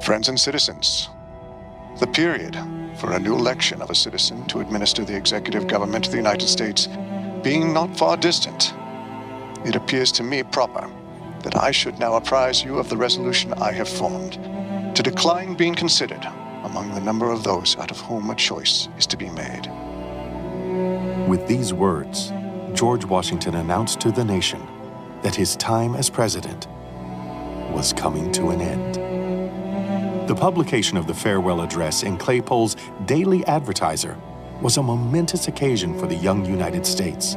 Friends and citizens, the period for a new election of a citizen to administer the executive government of the United States being not far distant, it appears to me proper that I should now apprise you of the resolution I have formed to decline being considered among the number of those out of whom a choice is to be made. With these words, George Washington announced to the nation that his time as president was coming to an end. The publication of the farewell address in Claypole's Daily Advertiser was a momentous occasion for the young United States.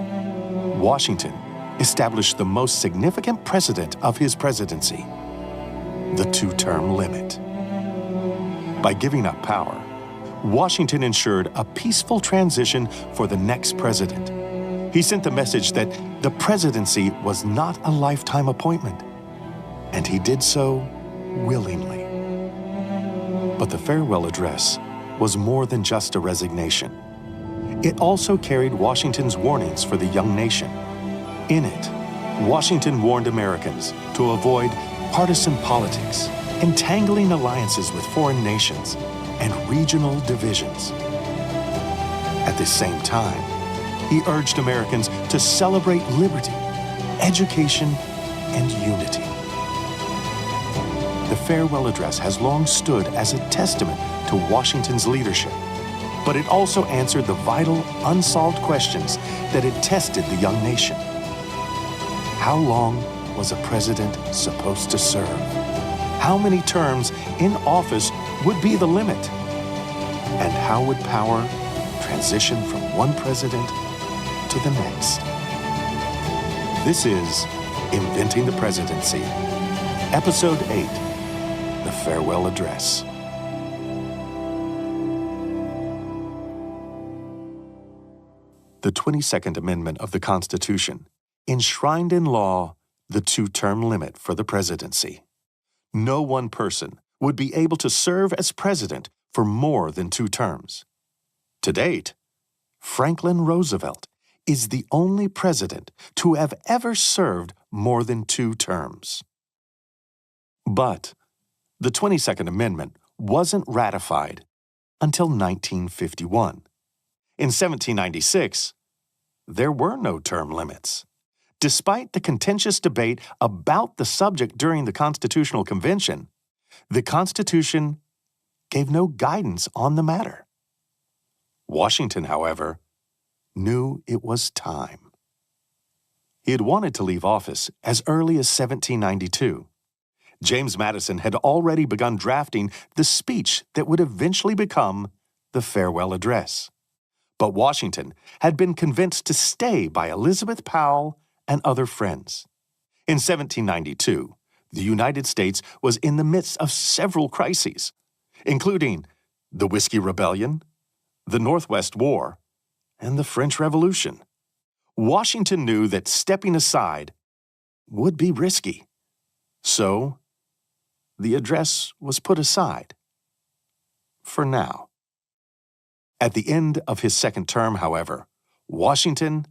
Washington established the most significant precedent of his presidency, the two-term limit. By giving up power, Washington ensured a peaceful transition for the next president. He sent the message that the presidency was not a lifetime appointment, and he did so willingly. But the farewell address was more than just a resignation. It also carried Washington's warnings for the young nation. In it, Washington warned Americans to avoid partisan politics, entangling alliances with foreign nations, and regional divisions. At the same time, he urged Americans to celebrate liberty, education, and unity. The farewell address has long stood as a testament to Washington's leadership, but it also answered the vital, unsolved questions that had tested the young nation. How long was a president supposed to serve? How many terms in office would be the limit? And how would power transition from one president to the next? This is Inventing the Presidency, Episode 8, The Farewell Address. The 22nd Amendment of the Constitution enshrined in law the two-term limit for the presidency. No one person would be able to serve as president for more than 2 terms. To date, Franklin Roosevelt is the only president to have ever served more than 2 terms. But the 22nd Amendment wasn't ratified until 1951. In 1796, there were no term limits. Despite the contentious debate about the subject during the Constitutional Convention, the Constitution gave no guidance on the matter. Washington, however, knew it was time. He had wanted to leave office as early as 1792. James Madison had already begun drafting the speech that would eventually become the farewell address. But Washington had been convinced to stay by Elizabeth Powell and other friends. In 1792, the United States was in the midst of several crises, including the Whiskey Rebellion, the Northwest War, and the French Revolution. Washington knew that stepping aside would be risky. So, the address was put aside. For now. At the end of his second term, however, Washington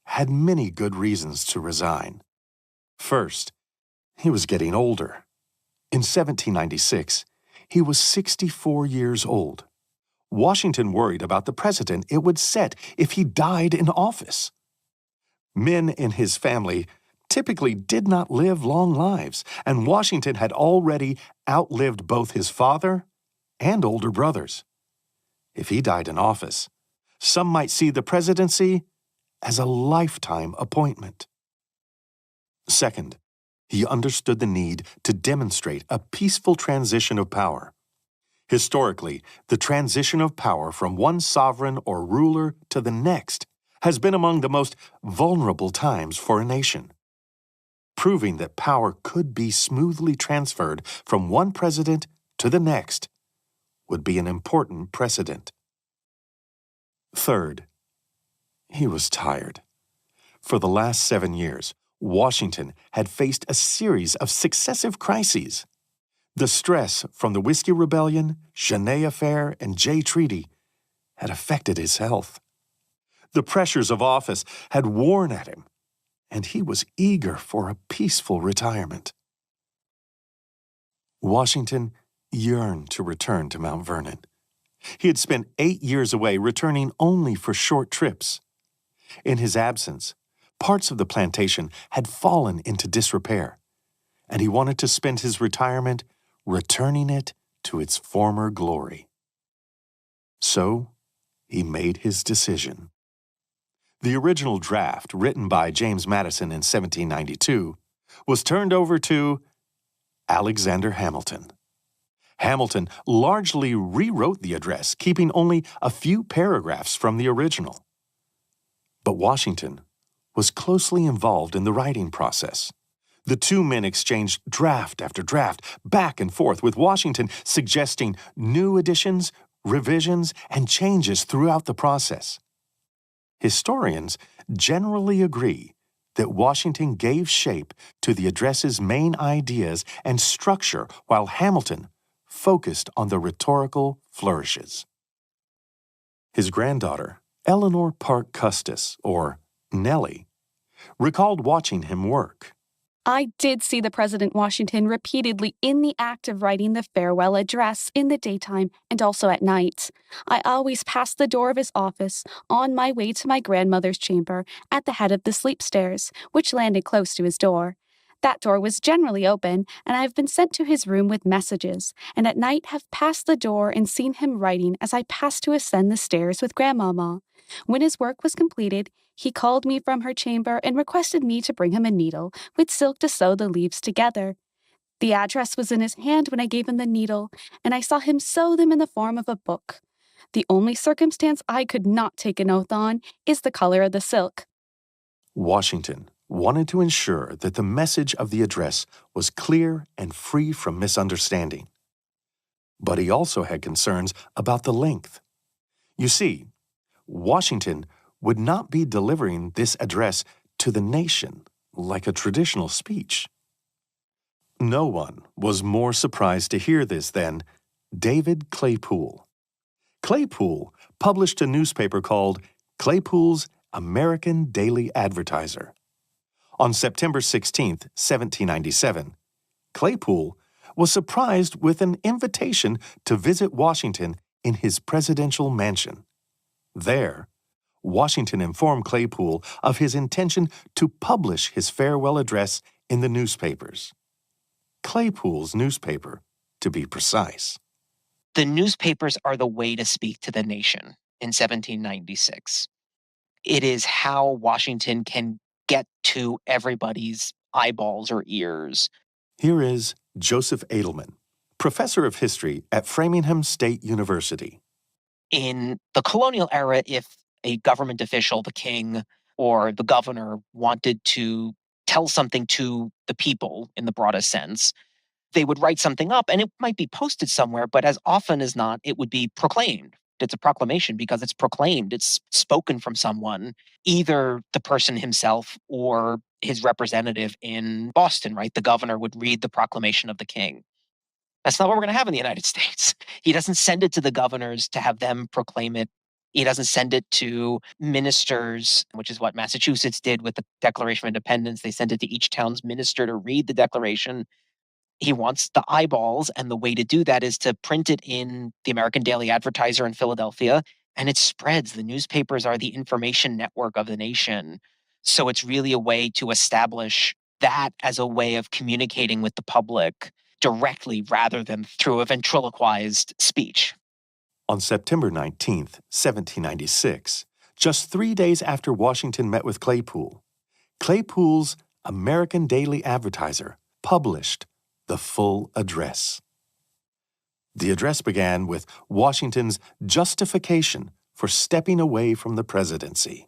had many good reasons to resign. First, he was getting older. In 1796, he was 64 years old. Washington worried about the precedent it would set if he died in office. Men in his family typically did not live long lives, and Washington had already outlived both his father and older brothers. If he died in office, some might see the presidency as a lifetime appointment. Second, he understood the need to demonstrate a peaceful transition of power. Historically, the transition of power from one sovereign or ruler to the next has been among the most vulnerable times for a nation. Proving that power could be smoothly transferred from one president to the next would be an important precedent. Third, he was tired. For the last 7 years, Washington had faced a series of successive crises. The stress from the Whiskey Rebellion, Genet Affair, and Jay Treaty had affected his health. The pressures of office had worn at him, and he was eager for a peaceful retirement. Washington yearned to return to Mount Vernon. He had spent 8 years away, returning only for short trips. In his absence, parts of the plantation had fallen into disrepair, and he wanted to spend his retirement returning it to its former glory. So, he made his decision. The original draft, written by James Madison in 1792, was turned over to Alexander Hamilton. Hamilton largely rewrote the address, keeping only a few paragraphs from the original. But Washington was closely involved in the writing process. The two men exchanged draft after draft, back and forth, with Washington suggesting new additions, revisions, and changes throughout the process. Historians generally agree that Washington gave shape to the address's main ideas and structure, while Hamilton focused on the rhetorical flourishes. His granddaughter, Eleanor Parke Custis, or Nellie, recalled watching him work. I did see the President Washington repeatedly in the act of writing the farewell address in the daytime and also at night. I always passed the door of his office on my way to my grandmother's chamber at the head of the sleep stairs, which landed close to his door. That door was generally open, and I have been sent to his room with messages, and at night have passed the door and seen him writing as I passed to ascend the stairs with Grandmama. When his work was completed, he called me from her chamber and requested me to bring him a needle with silk to sew the leaves together. The address was in his hand when I gave him the needle, and I saw him sew them in the form of a book. The only circumstance I could not take an oath on is the color of the silk. Washington wanted to ensure that the message of the address was clear and free from misunderstanding. But he also had concerns about the length. You see, Washington would not be delivering this address to the nation like a traditional speech. No one was more surprised to hear this than David Claypool. Claypool published a newspaper called Claypool's American Daily Advertiser. On September 16, 1797, Claypool was surprised with an invitation to visit Washington in his presidential mansion. There, Washington informed Claypool of his intention to publish his farewell address in the newspapers. Claypool's newspaper, to be precise. The newspapers are the way to speak to the nation in 1796. It is how Washington can get to everybody's eyeballs or ears. Here is Joseph Edelman, professor of history at Framingham State University. In the colonial era, if a government official, the king or the governor, wanted to tell something to the people in the broadest sense, they would write something up and it might be posted somewhere, but as often as not, it would be proclaimed. It's a proclamation because it's proclaimed, it's spoken from someone, either the person himself or his representative in Boston, right? The governor would read the proclamation of the king. That's not what we're going to have in the United States. He doesn't send it to the governors to have them proclaim it. He doesn't send it to ministers, which is what Massachusetts did with the Declaration of Independence. They sent it to each town's minister to read the Declaration. He wants the eyeballs, and the way to do that is to print it in the American Daily Advertiser in Philadelphia, and it spreads. The newspapers are the information network of the nation. So it's really a way to establish that as a way of communicating with the public directly rather than through a ventriloquized speech. On September 19, 1796, just 3 days after Washington met with Claypool, Claypool's American Daily Advertiser published the full address. The address began with Washington's justification for stepping away from the presidency.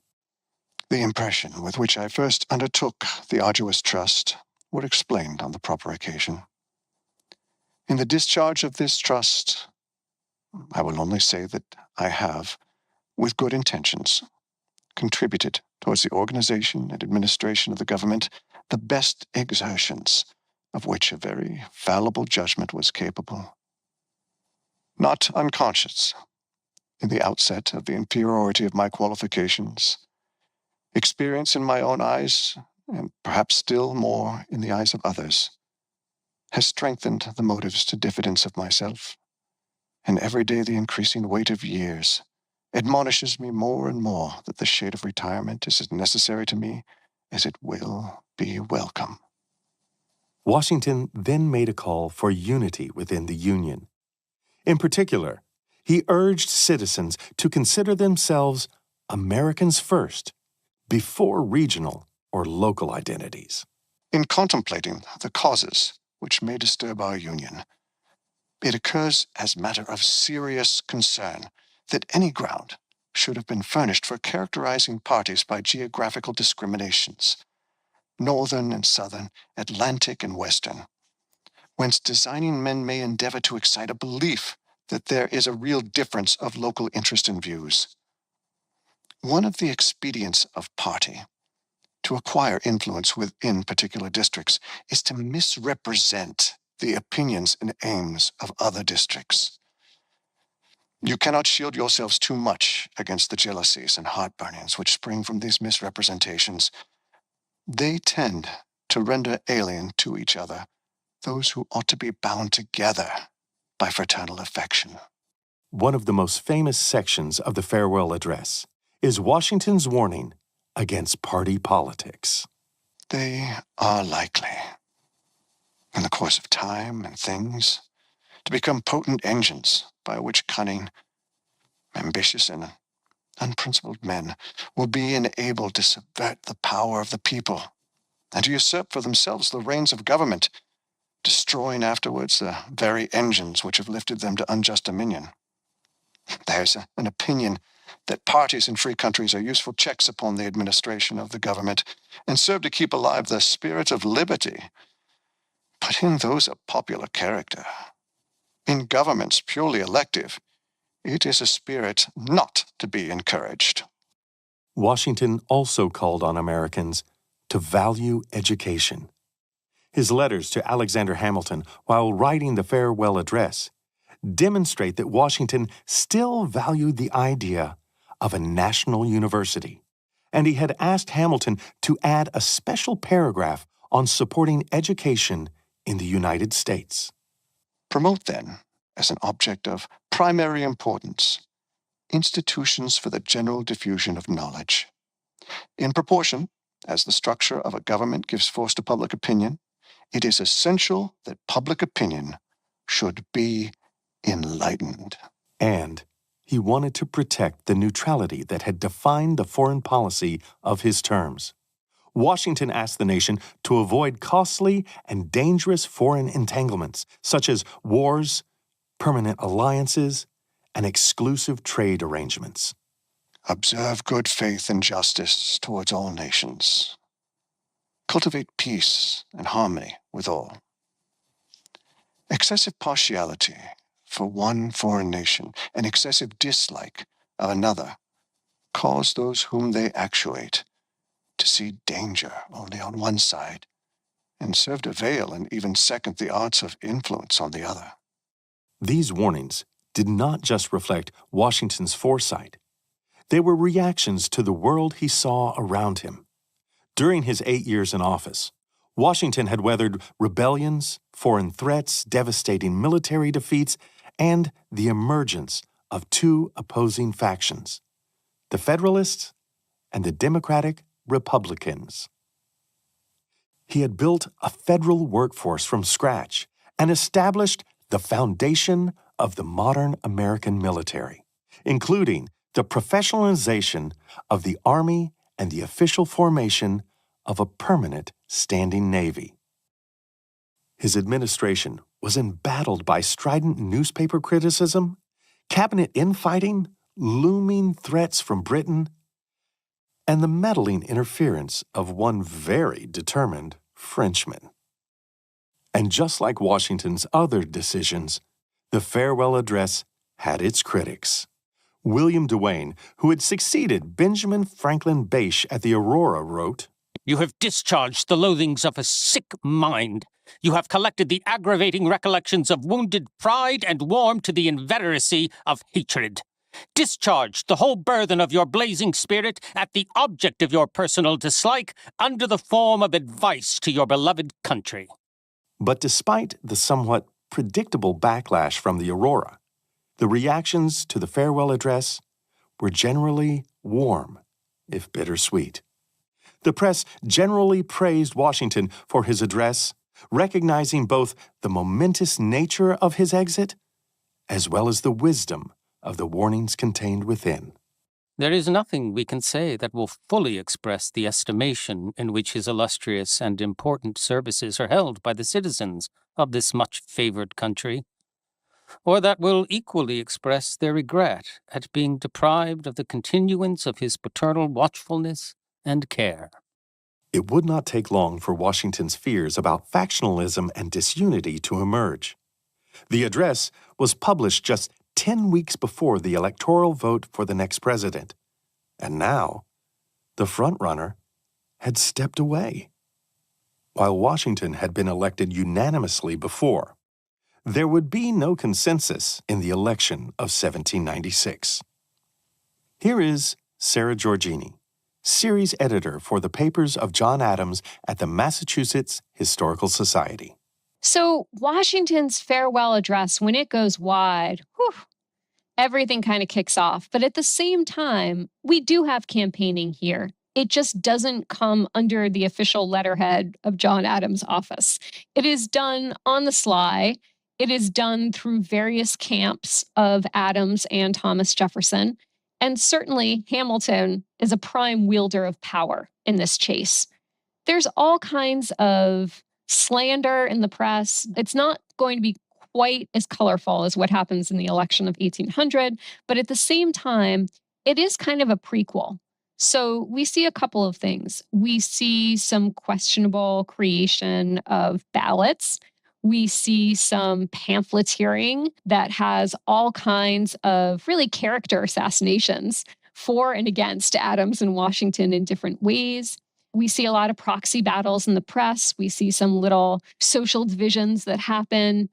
The impression with which I first undertook the arduous trust were explained on the proper occasion. In the discharge of this trust, I will only say that I have, with good intentions, contributed towards the organization and administration of the government the best exertions of which a very fallible judgment was capable. Not unconscious, in the outset, of the inferiority of my qualifications, experience in my own eyes, and perhaps still more in the eyes of others, has strengthened the motives to diffidence of myself, and every day the increasing weight of years admonishes me more and more that the shade of retirement is as necessary to me as it will be welcome. Washington then made a call for unity within the Union. In particular, he urged citizens to consider themselves Americans first, before regional or local identities. In contemplating the causes which may disturb our Union, it occurs as matter of serious concern that any ground should have been furnished for characterizing parties by geographical discriminations, northern and southern, Atlantic and western, whence designing men may endeavor to excite a belief that there is a real difference of local interest and views. One of the expedients of party to acquire influence within particular districts is to misrepresent the opinions and aims of other districts. You cannot shield yourselves too much against the jealousies and heartburnings which spring from these misrepresentations. They tend to render alien to each other those who ought to be bound together by fraternal affection. One of the most famous sections of the farewell address is Washington's warning against party politics. They are likely, in the course of time and things, to become potent engines by which cunning, ambitious, and unprincipled men will be enabled to subvert the power of the people and to usurp for themselves the reins of government, destroying afterwards the very engines which have lifted them to unjust dominion. There's an opinion that parties in free countries are useful checks upon the administration of the government and serve to keep alive the spirit of liberty. But in those of popular character, in governments purely elective, it is a spirit not to be encouraged. Washington also called on Americans to value education. His letters to Alexander Hamilton while writing the farewell address demonstrate that Washington still valued the idea of a national university, and he had asked Hamilton to add a special paragraph on supporting education in the United States. Promote, then, as an object of primary importance, institutions for the general diffusion of knowledge. In proportion as the structure of a government gives force to public opinion, it is essential that public opinion should be enlightened. And he wanted to protect the neutrality that had defined the foreign policy of his terms. Washington asked the nation to avoid costly and dangerous foreign entanglements, such as wars, permanent alliances, and exclusive trade arrangements. Observe good faith and justice towards all nations. Cultivate peace and harmony with all. Excessive partiality for one foreign nation and excessive dislike of another cause those whom they actuate to see danger only on one side and serve to veil and even second the arts of influence on the other. These warnings did not just reflect Washington's foresight. They were reactions to the world he saw around him. During his 8 years in office, Washington had weathered rebellions, foreign threats, devastating military defeats, and the emergence of two opposing factions, the Federalists and the Democratic Republicans. He had built a federal workforce from scratch and established the foundation of the modern American military, including the professionalization of the Army and the official formation of a permanent standing Navy. His administration was embattled by strident newspaper criticism, cabinet infighting, looming threats from Britain, and the meddling interference of one very determined Frenchman. And just like Washington's other decisions, the farewell address had its critics. William Duane, who had succeeded Benjamin Franklin Bache at the Aurora, wrote, "You have discharged the loathings of a sick mind. You have collected the aggravating recollections of wounded pride and warmed to the inveteracy of hatred. Discharged the whole burthen of your blazing spirit at the object of your personal dislike under the form of advice to your beloved country." But despite the somewhat predictable backlash from the Aurora, the reactions to the farewell address were generally warm, if bittersweet. The press generally praised Washington for his address, recognizing both the momentous nature of his exit as well as the wisdom of the warnings contained within. There is nothing we can say that will fully express the estimation in which his illustrious and important services are held by the citizens of this much-favored country, or that will equally express their regret at being deprived of the continuance of his paternal watchfulness and care. It would not take long for Washington's fears about factionalism and disunity to emerge. The address was published just 10 weeks before the electoral vote for the next president, and now the frontrunner had stepped away. While Washington had been elected unanimously before, there would be no consensus in the election of 1796. Here is Sarah Georgini, series editor for the papers of John Adams at the Massachusetts Historical Society. So Washington's farewell address, when it goes wide, everything kind of kicks off. But at the same time, we do have campaigning here. It just doesn't come under the official letterhead of John Adams' office. It is done on the sly. It is done through various camps of Adams and Thomas Jefferson. And certainly Hamilton is a prime wielder of power in this chase. There's all kinds of slander in the press. It's not going to be quite as colorful as what happens in the election of 1800, but at the same time, it is kind of a prequel. So we see a couple of things. We see some questionable creation of ballots. We see some pamphleteering that has all kinds of really character assassinations for and against Adams and Washington in different ways. We see a lot of proxy battles in the press. We see some little social divisions that happen.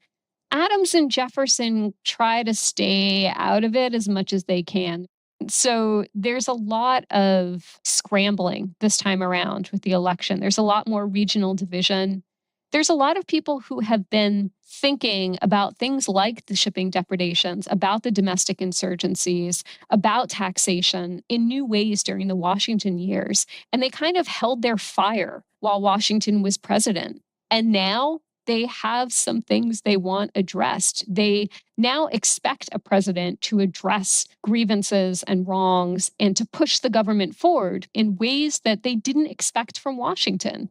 Adams and Jefferson try to stay out of it as much as they can. So there's a lot of scrambling this time around with the election. There's a lot more regional division. There's a lot of people who have been thinking about things like the shipping depredations, about the domestic insurgencies, about taxation in new ways during the Washington years. And they kind of held their fire while Washington was president. And now they have some things they want addressed. They now expect a president to address grievances and wrongs and to push the government forward in ways that they didn't expect from Washington.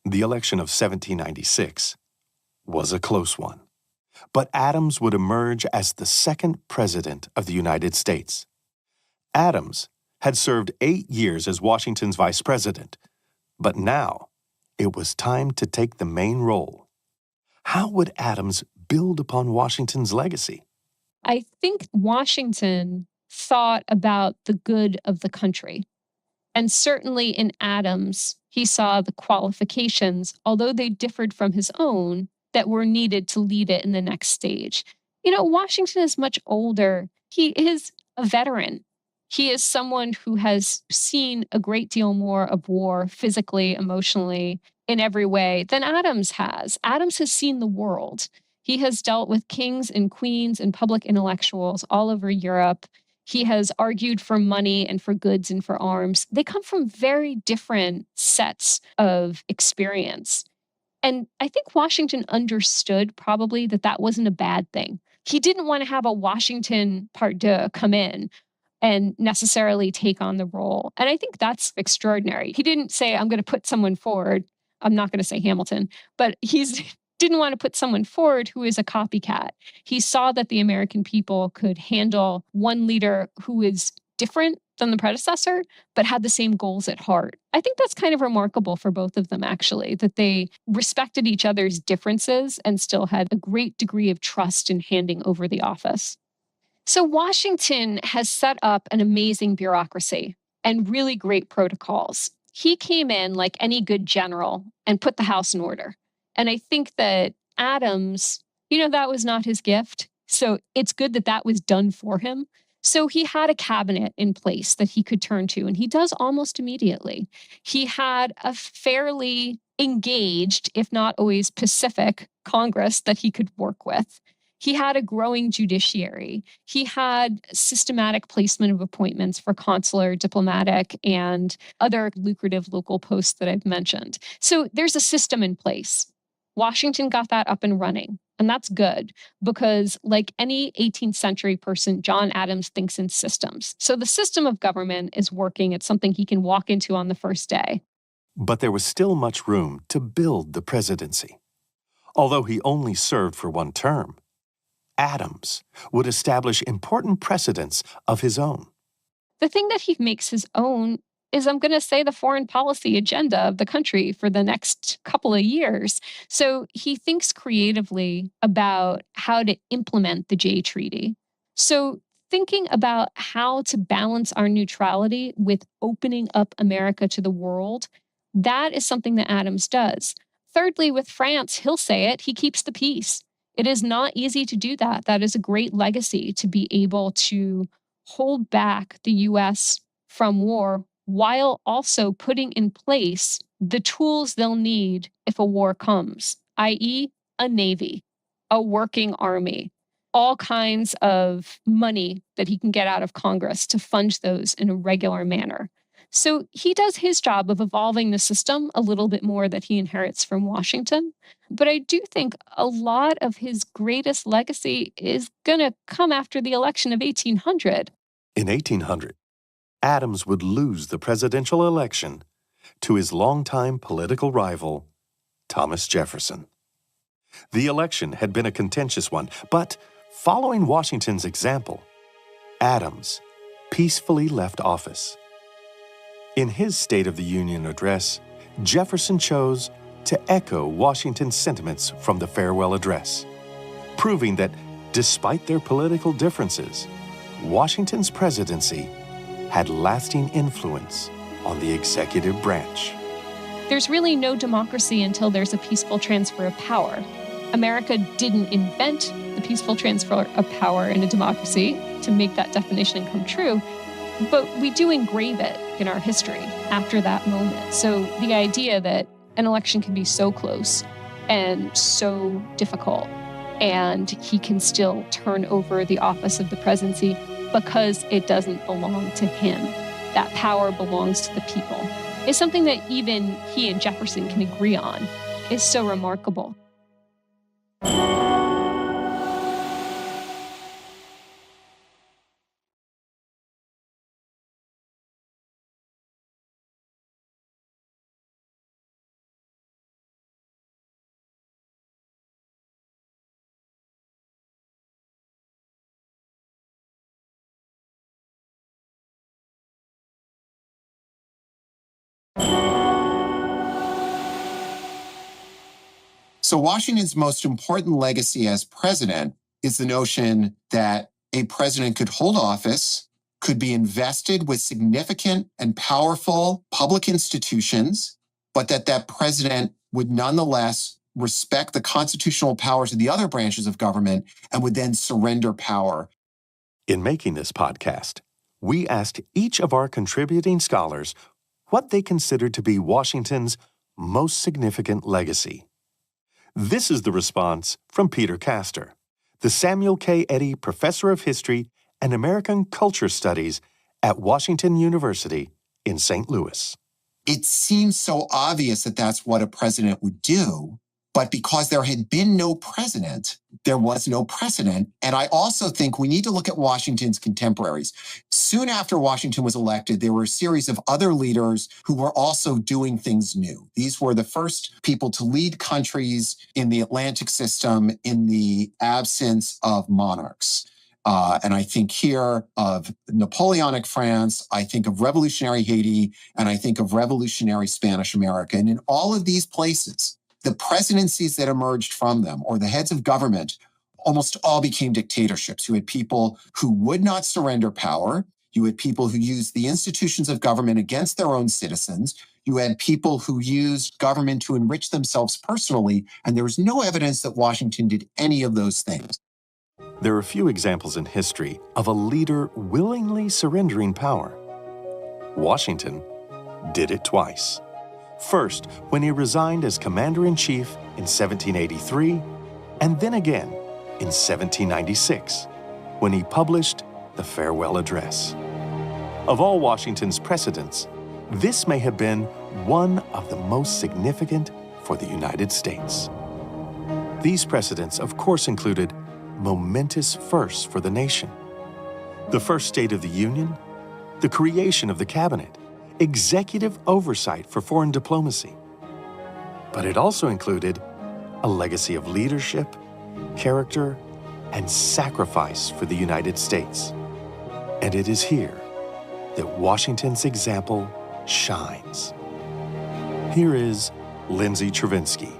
The election of 1796 was a close one, but Adams would emerge as the second president of the United States. Adams had served 8 years as Washington's vice president, but now it was time to take the main role. How would Adams build upon Washington's legacy? I think Washington thought about the good of the country. And certainly in Adams, he saw the qualifications, although they differed from his own, that were needed to lead it in the next stage. You know, Washington is much older. He is a veteran. He is someone who has seen a great deal more of war physically, emotionally, in every way than Adams has. Adams has seen the world. He has dealt with kings and queens and public intellectuals all over Europe. He has argued for money and for goods and for arms. They come from very different sets of experience. And I think Washington understood probably that that wasn't a bad thing. He didn't want to have a Washington part deux come in and necessarily take on the role. And I think that's extraordinary. He didn't say, I'm going to put someone forward. I'm not going to say Hamilton, but he's didn't want to put someone forward who is a copycat. He saw that the American people could handle one leader who is different than the predecessor, but had the same goals at heart. I think that's kind of remarkable for both of them, actually, that they respected each other's differences and still had a great degree of trust in handing over the office. So Washington has set up an amazing bureaucracy and really great protocols. He came in like any good general and put the house in order. And I think that Adams, that was not his gift. So it's good that that was done for him. So he had a cabinet in place that he could turn to, and he does almost immediately. He had a fairly engaged, if not always pacific, Congress that he could work with. He had a growing judiciary. He had systematic placement of appointments for consular, diplomatic, and other lucrative local posts that I've mentioned. So there's a system in place. Washington got that up and running. And that's good because, like any 18th century person, John Adams thinks in systems. So the system of government is working. It's something he can walk into on the first day. But there was still much room to build the presidency. Although he only served for one term, Adams would establish important precedents of his own. The thing that he makes his own is, I'm going to say, the foreign policy agenda of the country for the next couple of years. So he thinks creatively about how to implement the Jay Treaty. So thinking about how to balance our neutrality with opening up America to the world, that is something that Adams does. Thirdly, with France, he'll say it, he keeps the peace. It is not easy to do that. That is a great legacy, to be able to hold back the US from war while also putting in place the tools they'll need if a war comes, i.e., a navy, a working army, all kinds of money that he can get out of Congress to fund those in a regular manner. So he does his job of evolving the system a little bit more that he inherits from Washington. But I do think a lot of his greatest legacy is going to come after the election of 1800. In 1800, Adams would lose the presidential election to his longtime political rival, Thomas Jefferson. The election had been a contentious one, but following Washington's example, Adams peacefully left office. In his State of the Union address, Jefferson chose to echo Washington's sentiments from the farewell address, proving that despite their political differences, Washington's presidency had lasting influence on the executive branch. There's really no democracy until there's a peaceful transfer of power. America didn't invent the peaceful transfer of power in a democracy to make that definition come true, but we do engrave it in our history after that moment. So the idea that an election can be so close and so difficult, and he can still turn over the office of the presidency because it doesn't belong to him, that power belongs to the people, is something that even he and Jefferson can agree on, is so remarkable. So Washington's most important legacy as president is the notion that a president could hold office, could be invested with significant and powerful public institutions, but that president would nonetheless respect the constitutional powers of the other branches of government and would then surrender power. In making this podcast, we asked each of our contributing scholars what they considered to be Washington's most significant legacy. This is the response from Peter Castor, the Samuel K. Eddy Professor of History and American Culture Studies at Washington University in St. Louis. It seems so obvious that that's what a president would do, but because there had been no president, there was no precedent. And I also think we need to look at Washington's contemporaries. Soon after Washington was elected, there were a series of other leaders who were also doing things new. These were the first people to lead countries in the Atlantic system in the absence of monarchs. And I think here of Napoleonic France, I think of revolutionary Haiti, and I think of revolutionary Spanish America. And in all of these places, the presidencies that emerged from them, or the heads of government, almost all became dictatorships. You had people who would not surrender power. You had people who used the institutions of government against their own citizens. You had people who used government to enrich themselves personally. And there was no evidence that Washington did any of those things. There are few examples in history of a leader willingly surrendering power. Washington did it twice. First, when he resigned as commander-in-chief in 1783, and then again in 1796, when he published the Farewell Address. Of all Washington's precedents, this may have been one of the most significant for the United States. These precedents, of course, included momentous firsts for the nation. The first State of the Union, the creation of the cabinet, executive oversight for foreign diplomacy. But it also included a legacy of leadership, character, and sacrifice for the United States. And it is here that Washington's example shines. Here is Lindsay Travinsky,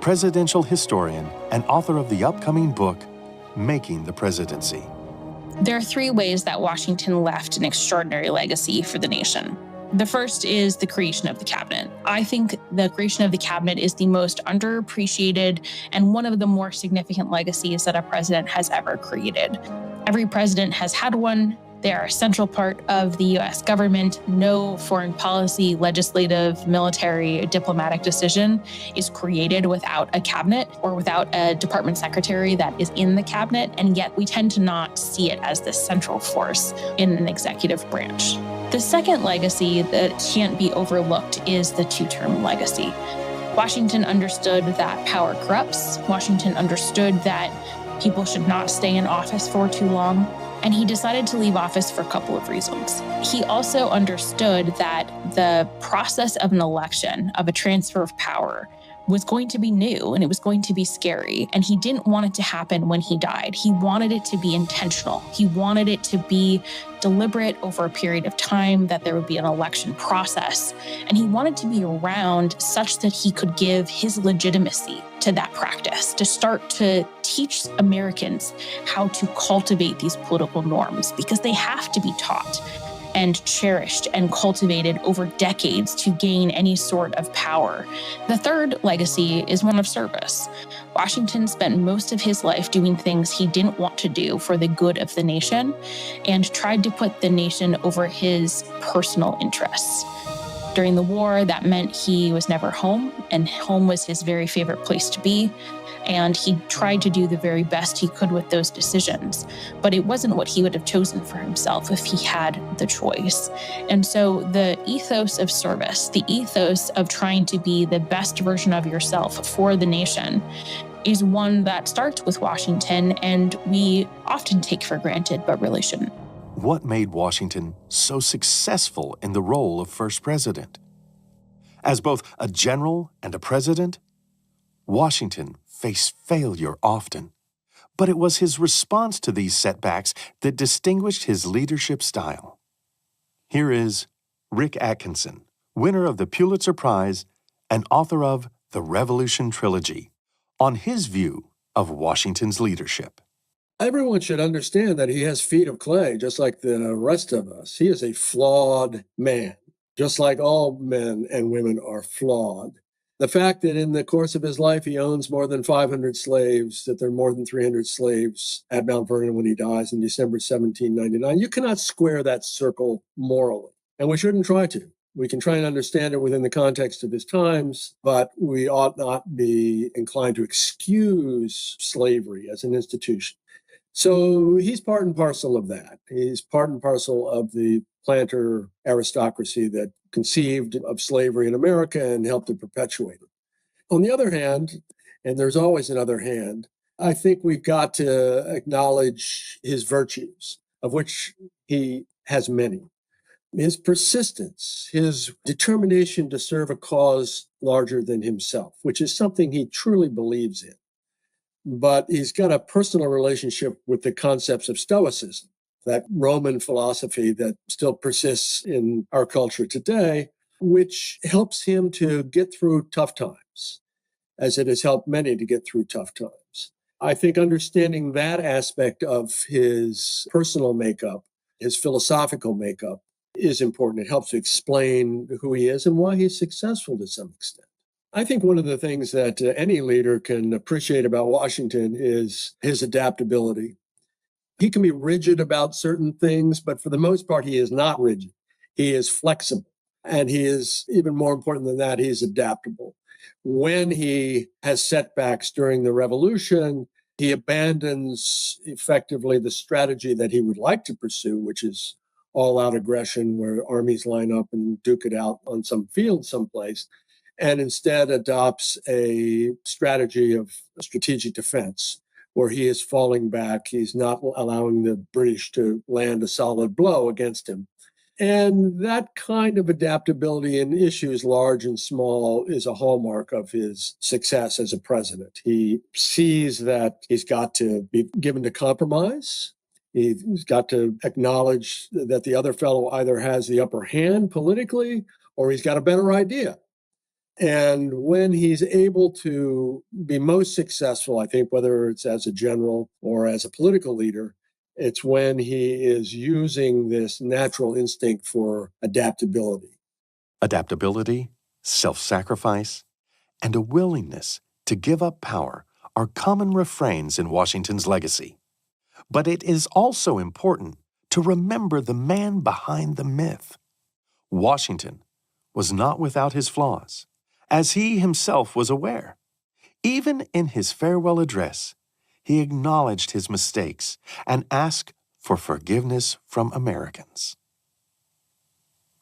presidential historian and author of the upcoming book, Making the Presidency. There are three ways that Washington left an extraordinary legacy for the nation. The first is the creation of the cabinet. I think the creation of the cabinet is the most underappreciated and one of the more significant legacies that a president has ever created. Every president has had one. They are a central part of the U.S. government. No foreign policy, legislative, military, diplomatic decision is created without a cabinet or without a department secretary that is in the cabinet, and yet we tend to not see it as the central force in an executive branch. The second legacy that can't be overlooked is the two-term legacy. Washington understood that power corrupts. Washington understood that people should not stay in office for too long. And he decided to leave office for a couple of reasons. He also understood that the process of an election, of a transfer of power, was going to be new and it was going to be scary. And he didn't want it to happen when he died. He wanted it to be intentional. He wanted it to be deliberate over a period of time, that there would be an election process. And he wanted to be around such that he could give his legitimacy to that practice, to start to teach Americans how to cultivate these political norms, because they have to be taught and cherished and cultivated over decades to gain any sort of power. The third legacy is one of service. Washington spent most of his life doing things he didn't want to do for the good of the nation and tried to put the nation over his personal interests. During the war, that meant he was never home, and home was his very favorite place to be. And he tried to do the very best he could with those decisions. But it wasn't what he would have chosen for himself if he had the choice. And so the ethos of service, the ethos of trying to be the best version of yourself for the nation, is one that starts with Washington and we often take for granted, but really shouldn't. What made Washington so successful in the role of first president? As both a general and a president, Washington faced failure often, but it was his response to these setbacks that distinguished his leadership style. Here is Rick Atkinson, winner of the Pulitzer Prize and author of The Revolution Trilogy, on his view of Washington's leadership. Everyone should understand that he has feet of clay, just like the rest of us. He is a flawed man, just like all men and women are flawed. The fact that in the course of his life he owns more than 500 slaves, that there are more than 300 slaves at Mount Vernon when he dies in December 1799, you cannot square that circle morally. And we shouldn't try to. We can try and understand it within the context of his times, but we ought not be inclined to excuse slavery as an institution. So he's part and parcel of that. He's part and parcel of the planter aristocracy that conceived of slavery in America and helped to perpetuate it. On the other hand, and there's always another hand, I think we've got to acknowledge his virtues, of which he has many. His persistence, his determination to serve a cause larger than himself, which is something he truly believes in. But he's got a personal relationship with the concepts of Stoicism, that Roman philosophy that still persists in our culture today, which helps him to get through tough times, as it has helped many to get through tough times. I think understanding that aspect of his personal makeup, his philosophical makeup, is important. It helps to explain who he is and why he's successful to some extent. I think one of the things that any leader can appreciate about Washington is his adaptability. He can be rigid about certain things, but for the most part, he is not rigid. He is flexible. And he is, even more important than that, he's adaptable. When he has setbacks during the revolution, he abandons effectively the strategy that he would like to pursue, which is all-out aggression where armies line up and duke it out on some field someplace, and instead adopts a strategy of strategic defense, where he is falling back. He's not allowing the British to land a solid blow against him. And that kind of adaptability in issues large and small is a hallmark of his success as a president. He sees that he's got to be given to compromise. He's got to acknowledge that the other fellow either has the upper hand politically or he's got a better idea. And when he's able to be most successful, I think, whether it's as a general or as a political leader, it's when he is using this natural instinct for adaptability. Adaptability, self-sacrifice, and a willingness to give up power are common refrains in Washington's legacy. But it is also important to remember the man behind the myth. Washington was not without his flaws, as he himself was aware. Even in his farewell address, he acknowledged his mistakes and asked for forgiveness from Americans.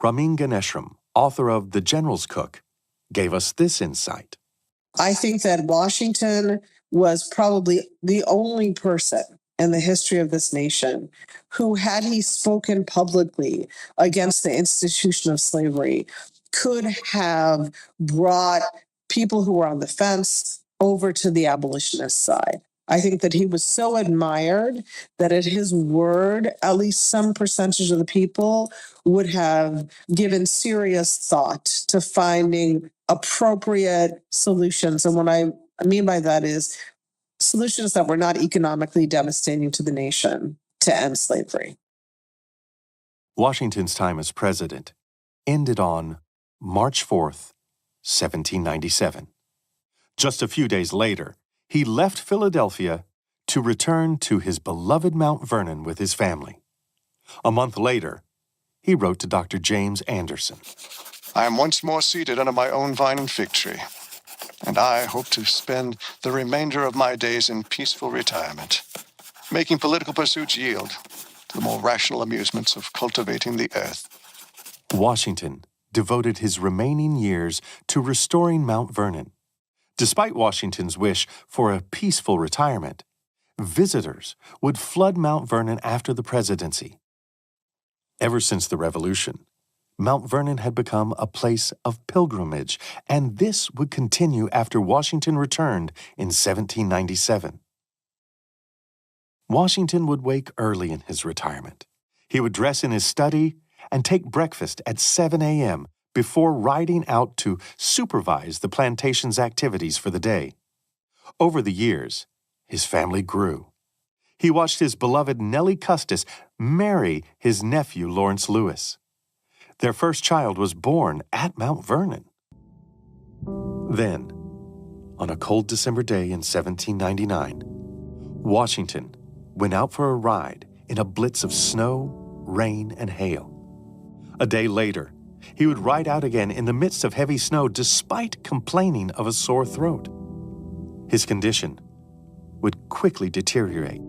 Ramin Ganeshram, author of The General's Cook, gave us this insight. I think that Washington was probably the only person in the history of this nation who, had he spoken publicly against the institution of slavery, could have brought people who were on the fence over to the abolitionist side. I think that he was so admired that at his word, at least some percentage of the people would have given serious thought to finding appropriate solutions. And what I mean by that is solutions that were not economically devastating to the nation to end slavery. Washington's time as president ended on March 4th, 1797. Just a few days later, he left Philadelphia to return to his beloved Mount Vernon with his family. A month later, he wrote to Dr. James Anderson. I am once more seated under my own vine and fig tree, and I hope to spend the remainder of my days in peaceful retirement, making political pursuits yield to the more rational amusements of cultivating the earth. Washington devoted his remaining years to restoring Mount Vernon. Despite Washington's wish for a peaceful retirement, visitors would flood Mount Vernon after the presidency. Ever since the Revolution, Mount Vernon had become a place of pilgrimage, and this would continue after Washington returned in 1797. Washington would wake early in his retirement. He would dress in his study and take breakfast at 7 a.m. before riding out to supervise the plantation's activities for the day. Over the years, his family grew. He watched his beloved Nellie Custis marry his nephew Lawrence Lewis. Their first child was born at Mount Vernon. Then, on a cold December day in 1799, Washington went out for a ride in a blitz of snow, rain, and hail. A day later, he would ride out again in the midst of heavy snow despite complaining of a sore throat. His condition would quickly deteriorate,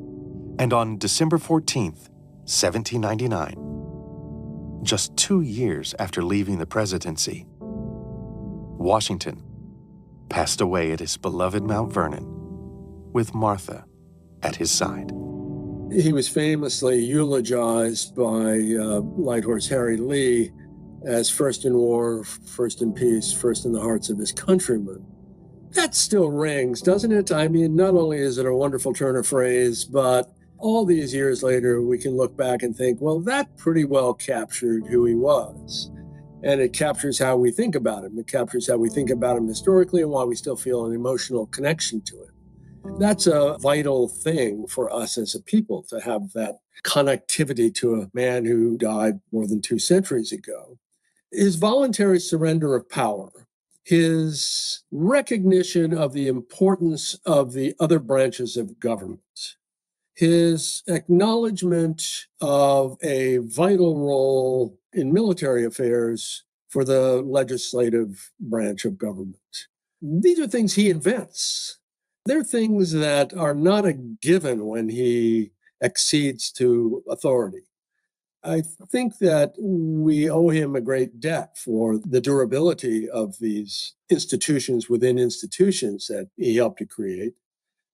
and on December 14th, 1799, just 2 years after leaving the presidency, Washington passed away at his beloved Mount Vernon with Martha at his side. He was famously eulogized by Light Horse Harry Lee as first in war, first in peace, first in the hearts of his countrymen. That still rings, doesn't it? I mean, not only is it a wonderful turn of phrase, but all these years later, we can look back and think, well, that pretty well captured who he was. And it captures how we think about him. It captures how we think about him historically and why we still feel an emotional connection to it. That's a vital thing for us as a people, to have that connectivity to a man who died more than 2 centuries ago. His voluntary surrender of power, his recognition of the importance of the other branches of government, his acknowledgement of a vital role in military affairs for the legislative branch of government. These are things he invents. They're things that are not a given when he accedes to authority. I think that we owe him a great debt for the durability of these institutions within institutions that he helped to create.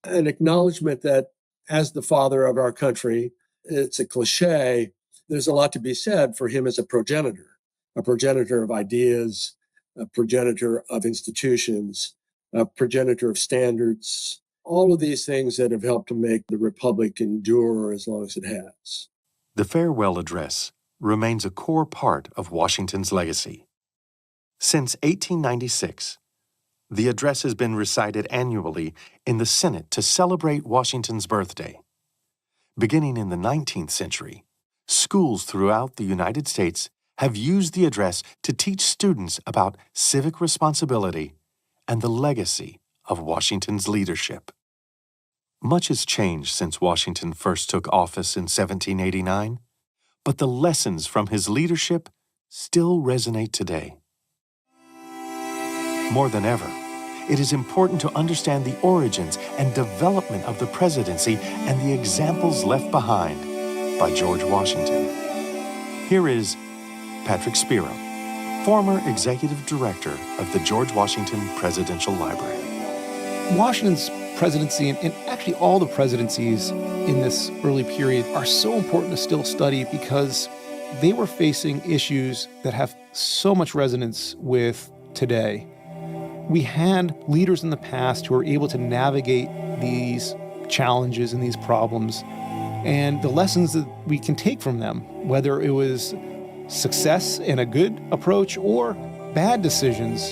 An acknowledgement that as the father of our country, it's a cliche, there's a lot to be said for him as a progenitor of ideas, a progenitor of institutions, a progenitor of standards, all of these things that have helped to make the Republic endure as long as it has. The farewell address remains a core part of Washington's legacy. Since 1896, the address has been recited annually in the Senate to celebrate Washington's birthday. Beginning in the 19th century, schools throughout the United States have used the address to teach students about civic responsibility and the legacy of Washington's leadership. Much has changed since Washington first took office in 1789, but the lessons from his leadership still resonate today. More than ever, it is important to understand the origins and development of the presidency and the examples left behind by George Washington. Here is Patrick Spiro, former executive director of the George Washington Presidential Library. Washington's presidency, and actually all the presidencies in this early period, are so important to still study because they were facing issues that have so much resonance with today. We had leaders in the past who were able to navigate these challenges and these problems, and the lessons that we can take from them, whether it was success and a good approach or bad decisions,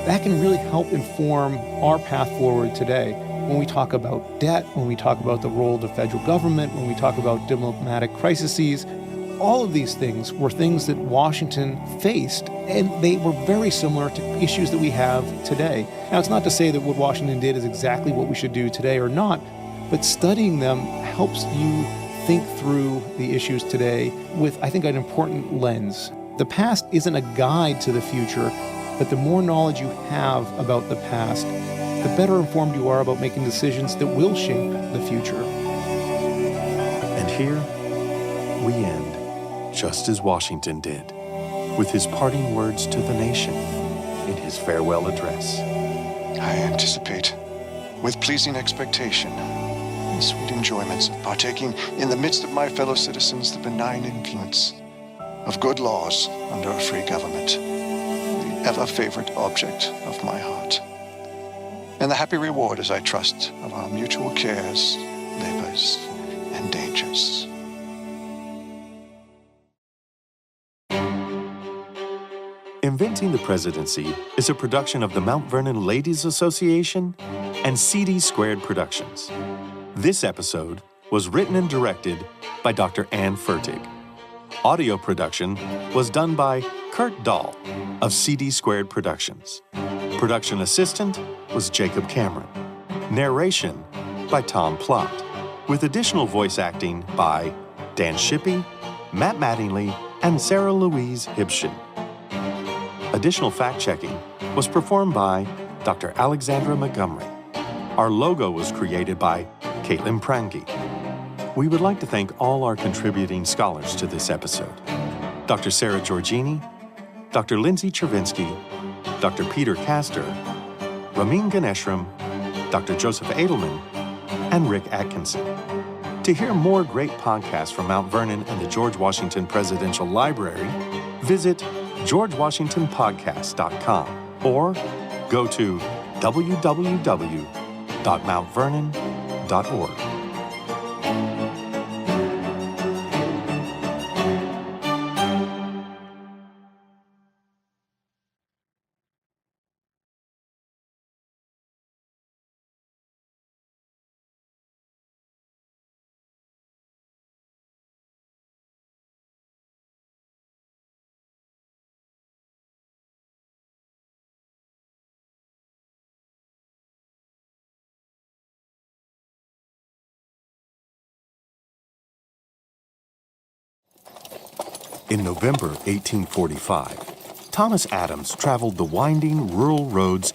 that can really help inform our path forward today. When we talk about debt, when we talk about the role of the federal government, when we talk about diplomatic crises, all of these things were things that Washington faced, and they were very similar to issues that we have today. Now, it's not to say that what Washington did is exactly what we should do today or not, but studying them helps you think through the issues today with, I think, an important lens. The past isn't a guide to the future, but the more knowledge you have about the past, the better informed you are about making decisions that will shape the future. And here we end just as Washington did, with his parting words to the nation in his farewell address. I anticipate, with pleasing expectation, the sweet enjoyments of partaking in the midst of my fellow citizens the benign influence of good laws under a free government, the ever-favorite object of my heart, and the happy reward, as I trust, of our mutual cares, labors, and dangers. Inventing the Presidency is a production of the Mount Vernon Ladies Association and CD Squared Productions. This episode was written and directed by Dr. Ann Fertig. Audio production was done by Kurt Dahl of CD Squared Productions. Production assistant was Jacob Cameron. Narration by Tom Plott, with additional voice acting by Dan Shippey, Matt Mattingly, and Sarah Louise Hibshin. Additional fact-checking was performed by Dr. Alexandra Montgomery. Our logo was created by Caitlin Prange. We would like to thank all our contributing scholars to this episode: Dr. Sarah Giorgini, Dr. Lindsay Chervinsky, Dr. Peter Castor, Ramin Ganeshram, Dr. Joseph Edelman, and Rick Atkinson. To hear more great podcasts from Mount Vernon and the George Washington Presidential Library, visit GeorgeWashingtonPodcast.com or go to www.mountvernon.org. In November 1845, Thomas Adams traveled the winding rural roads